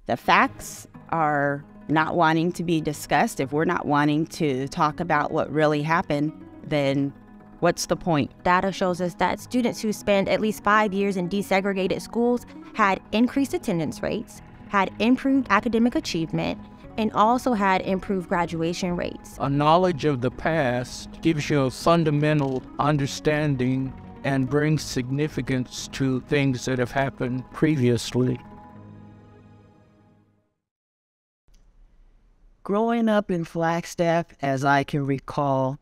the facts are not wanting to be discussed, if we're not wanting to talk about what really happened, then what's the point? Data shows us that students who spend at least 5 years in desegregated schools had increased attendance rates, had improved academic achievement, and also had improved graduation rates. A knowledge of the past gives you a fundamental understanding and brings significance to things that have happened previously. Growing up in Flagstaff, as I can recall,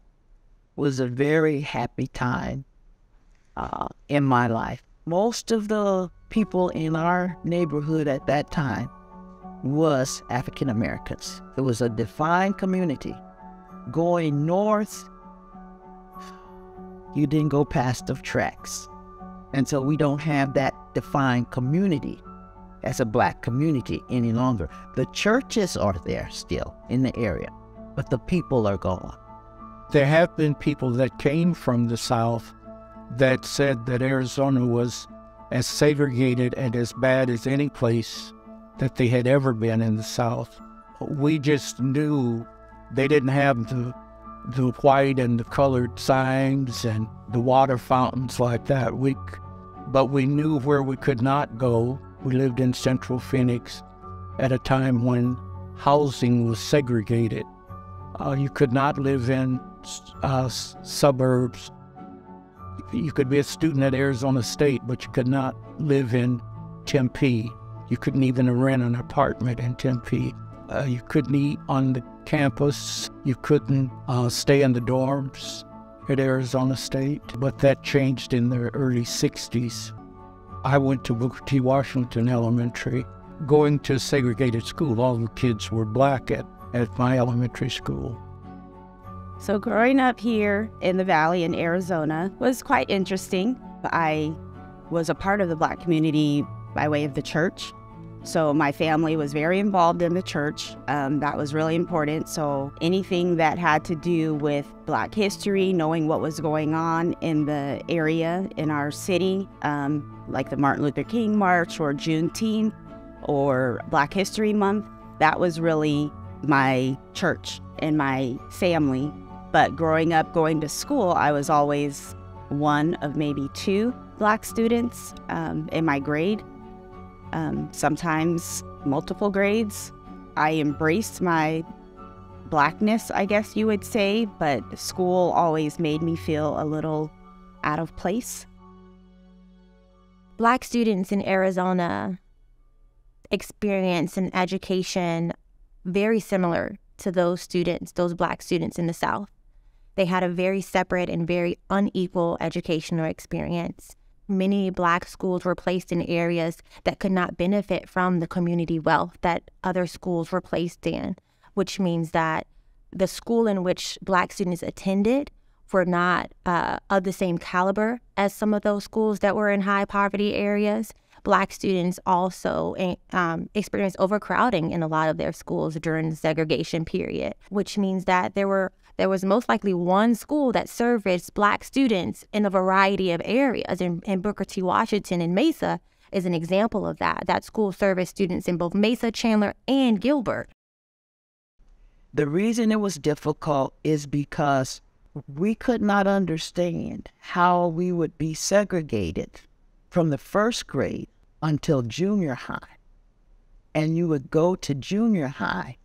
was a very happy time in my life. Most of the people in our neighborhood at that time was African Americans. It was a defined community. Going north, you didn't go past the tracks. And so we don't have that defined community as a black community any longer. The churches are there still in the area, but the people are gone. There have been people that came from the South that said that Arizona was as segregated and as bad as any place that they had ever been in the South. We just knew they didn't have the white and the colored signs and the water fountains like that. But we knew where we could not go. We lived in Central Phoenix at a time when housing was segregated. You could not live in suburbs. You could be a student at Arizona State, but you could not live in Tempe. You couldn't even rent an apartment in Tempe. You couldn't eat on the campus. You couldn't stay in the dorms at Arizona State. But that changed in the early 60s. I went to Booker T. Washington Elementary. Going to a segregated school, all the kids were black at my elementary school. So growing up here in the Valley in Arizona was quite interesting. I was a part of the Black community by way of the church. So my family was very involved in the church. That was really important. So anything that had to do with Black history, knowing what was going on in the area, in our city, like the Martin Luther King March or Juneteenth or Black History Month, that was really my church and my family. But growing up, going to school, I was always one of maybe 2 Black students in my grade. Sometimes multiple grades. I embraced my Blackness, I guess you would say, but school always made me feel a little out of place. Black students in Arizona experience an education very similar to those Black students in the South. They had a very separate and very unequal educational experience. Many Black schools were placed in areas that could not benefit from the community wealth that other schools were placed in, which means that the school in which Black students attended were not of the same caliber as some of those schools that were in high poverty areas. Black students also experienced overcrowding in a lot of their schools during the segregation period, which means that there was most likely one school that serviced Black students in a variety of areas, and Booker T. Washington and Mesa is an example of that. That school serviced students in both Mesa, Chandler, and Gilbert. The reason it was difficult is because we could not understand how we would be segregated from the first grade until junior high. And you would go to junior high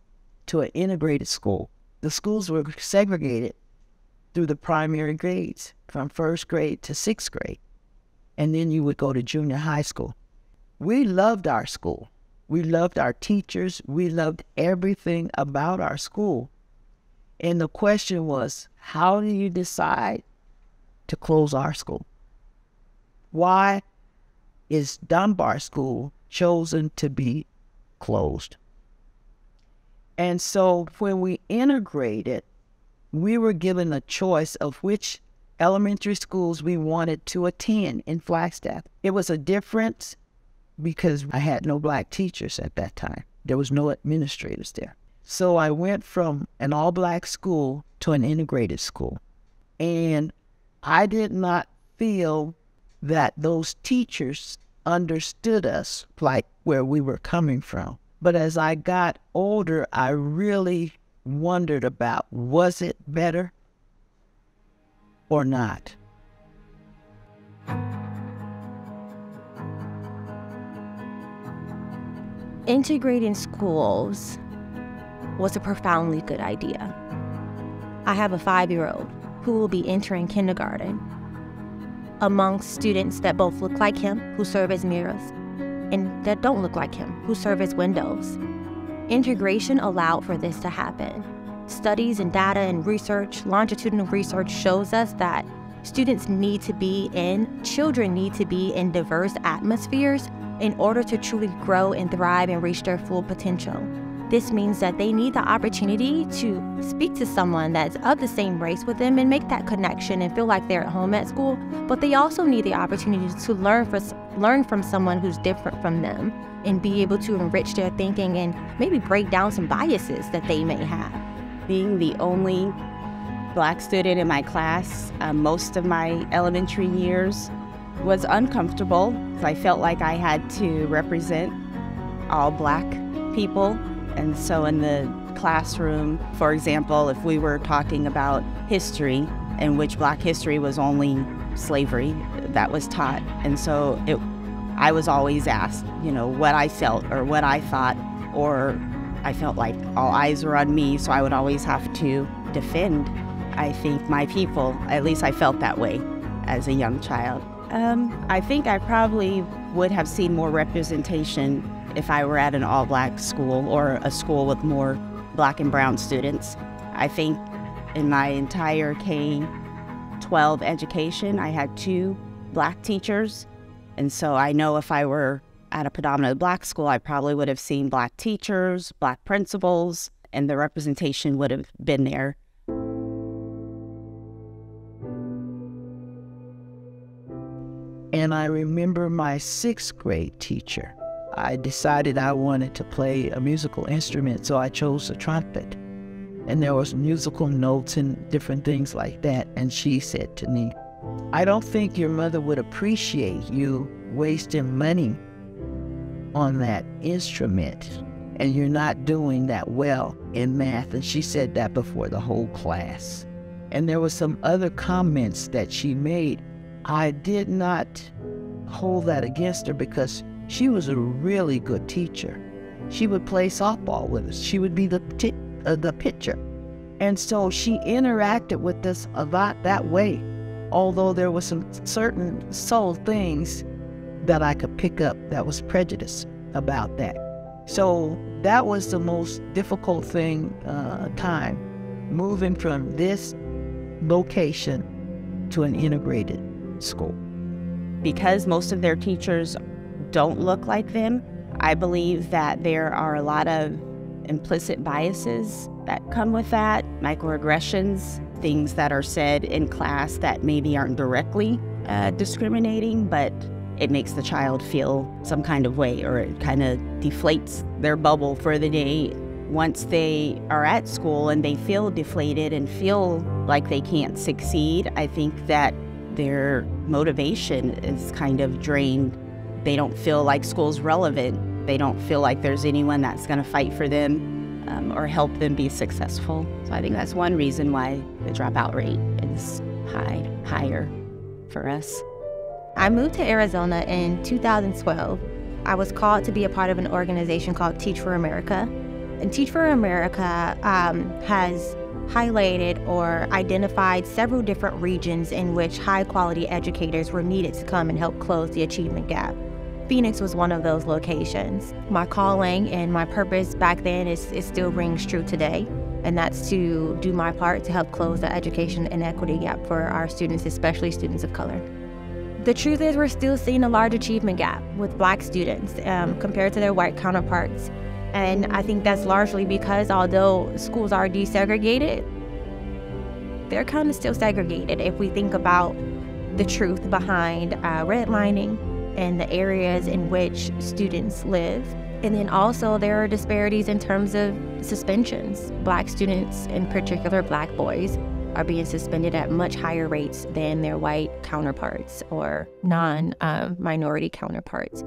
to an integrated school. The schools were segregated through the primary grades from first grade to 6th grade. And then you would go to junior high school. We loved our school. We loved our teachers. We loved everything about our school. And the question was, how do you decide to close our school? Why is Dunbar School chosen to be closed? And so when we integrated, we were given a choice of which elementary schools we wanted to attend in Flagstaff. It was a difference because I had no Black teachers at that time. There was no administrators there. So I went from an all-Black school to an integrated school. And I did not feel that those teachers understood us, like where we were coming from. But as I got older, I really wondered about, was it better or not? Integrating schools was a profoundly good idea. I have a 5-year-old who will be entering kindergarten amongst students that both look like him, who serve as mirrors, and that don't look like him, who serve as windows. Integration allowed for this to happen. Studies and data and research, longitudinal research shows us that children need to be in diverse atmospheres in order to truly grow and thrive and reach their full potential. This means that they need the opportunity to speak to someone that's of the same race with them and make that connection and feel like they're at home at school, but they also need the opportunity to learn from someone who's different from them and be able to enrich their thinking and maybe break down some biases that they may have. Being the only Black student in my class most of my elementary years was uncomfortable. I felt like I had to represent all Black people. And so in the classroom, for example, if we were talking about history, in which Black history was only slavery that was taught. And so I was always asked, what I felt or what I thought, or I felt like all eyes were on me, so I would always have to defend, I think, my people. At least I felt that way as a young child. I think I probably would have seen more representation if I were at an all-Black school or a school with more Black and brown students. I think in my entire K-12 education, I had 2 Black teachers. And so I know if I were at a predominantly Black school, I probably would have seen Black teachers, Black principals, and the representation would have been there. And I remember my 6th grade teacher. I decided I wanted to play a musical instrument, so I chose the trumpet. And there was musical notes and different things like that. And she said to me, "I don't think your mother would appreciate you wasting money on that instrument, and you're not doing that well in math." And she said that before the whole class. And there were some other comments that she made. I did not hold that against her because she was a really good teacher. She would play softball with us. She would be the pitcher. And so she interacted with us a lot that way, although there were some certain subtle things that I could pick up that was prejudice about that. So that was the most difficult time, moving from this location to an integrated school. Because most of their teachers don't look like them, I believe that there are a lot of implicit biases that come with that, microaggressions, things that are said in class that maybe aren't directly discriminating, but it makes the child feel some kind of way, or it kind of deflates their bubble for the day. Once they are at school and they feel deflated and feel like they can't succeed, I think that their motivation is kind of drained. They don't feel like school's relevant. They don't feel like there's anyone that's going to fight for them or help them be successful. So I think that's one reason why the dropout rate is higher for us. I moved to Arizona in 2012. I was called to be a part of an organization called Teach for America. And Teach for America has highlighted or identified several different regions in which high-quality educators were needed to come and help close the achievement gap. Phoenix was one of those locations. My calling and my purpose back then is still rings true today, and that's to do my part to help close the education inequity gap for our students, especially students of color. The truth is we're still seeing a large achievement gap with Black students compared to their white counterparts. And I think that's largely because although schools are desegregated, they're kind of still segregated if we think about the truth behind redlining and the areas in which students live. And then also there are disparities in terms of suspensions. Black students, in particular Black boys, are being suspended at much higher rates than their white counterparts or non-minority counterparts.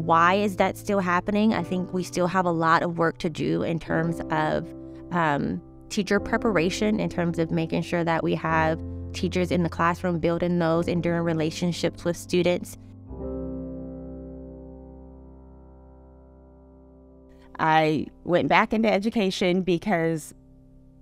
Why is that still happening? I think we still have a lot of work to do in terms of teacher preparation, in terms of making sure that we have teachers in the classroom building those enduring relationships with students. I went back into education because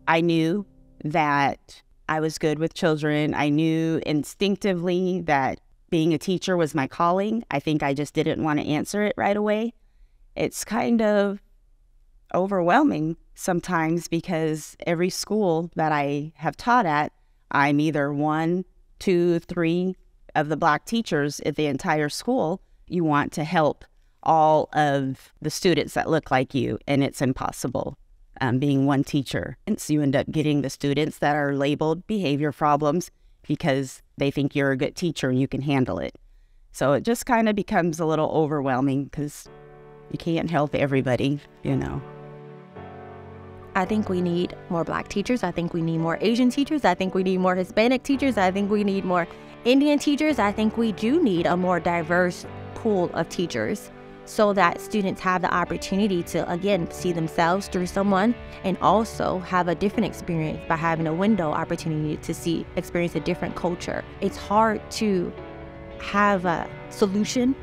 I knew that I was good with children. I knew instinctively that being a teacher was my calling. I think I just didn't want to answer it right away. It's kind of overwhelming sometimes because every school that I have taught at, I'm either 1, 2, 3 of the Black teachers at the entire school. You want to help all of the students that look like you, and it's impossible being one teacher. And so you end up getting the students that are labeled behavior problems because they think you're a good teacher and you can handle it. So it just kind of becomes a little overwhelming because you can't help everybody, you know. I think we need more Black teachers. I think we need more Asian teachers. I think we need more Hispanic teachers. I think we need more Indian teachers. I think we do need a more diverse pool of teachers so that students have the opportunity to, again, see themselves through someone and also have a different experience by having a window opportunity to experience a different culture. It's hard to have a solution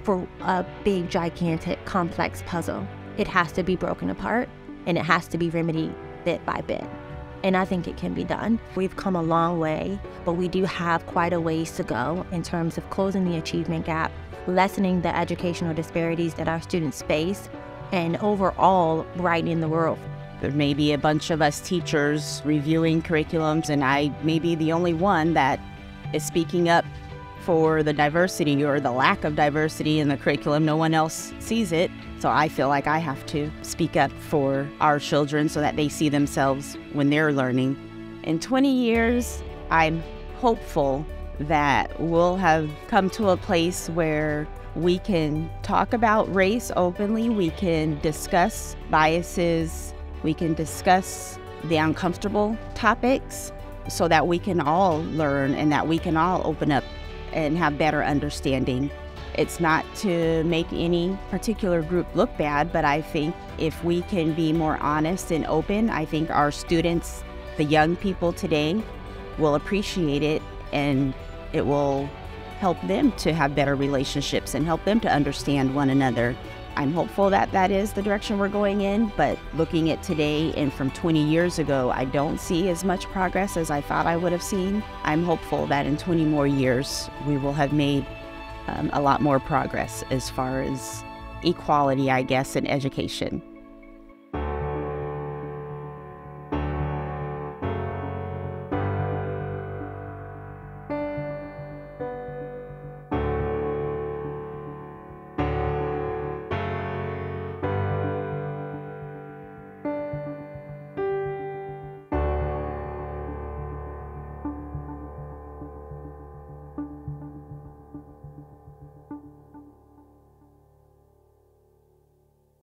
for a big, gigantic, complex puzzle. It has to be broken apart and it has to be remedied bit by bit. And I think it can be done. We've come a long way, but we do have quite a ways to go in terms of closing the achievement gap, lessening the educational disparities that our students face, and overall brightening the world. There may be a bunch of us teachers reviewing curriculums, and I may be the only one that is speaking up for the diversity or the lack of diversity in the curriculum. No one else sees it, so I feel like I have to speak up for our children so that they see themselves when they're learning. In 20 years, I'm hopeful that we'll have come to a place where we can talk about race openly, we can discuss biases, we can discuss the uncomfortable topics so that we can all learn and that we can all open up and have better understanding. It's not to make any particular group look bad, but I think if we can be more honest and open, I think our students, the young people today, will appreciate it, and it will help them to have better relationships and help them to understand one another. I'm hopeful that that is the direction we're going in, but looking at today and from 20 years ago, I don't see as much progress as I thought I would have seen. I'm hopeful that in 20 more years, we will have made a lot more progress as far as equality, I guess, in education.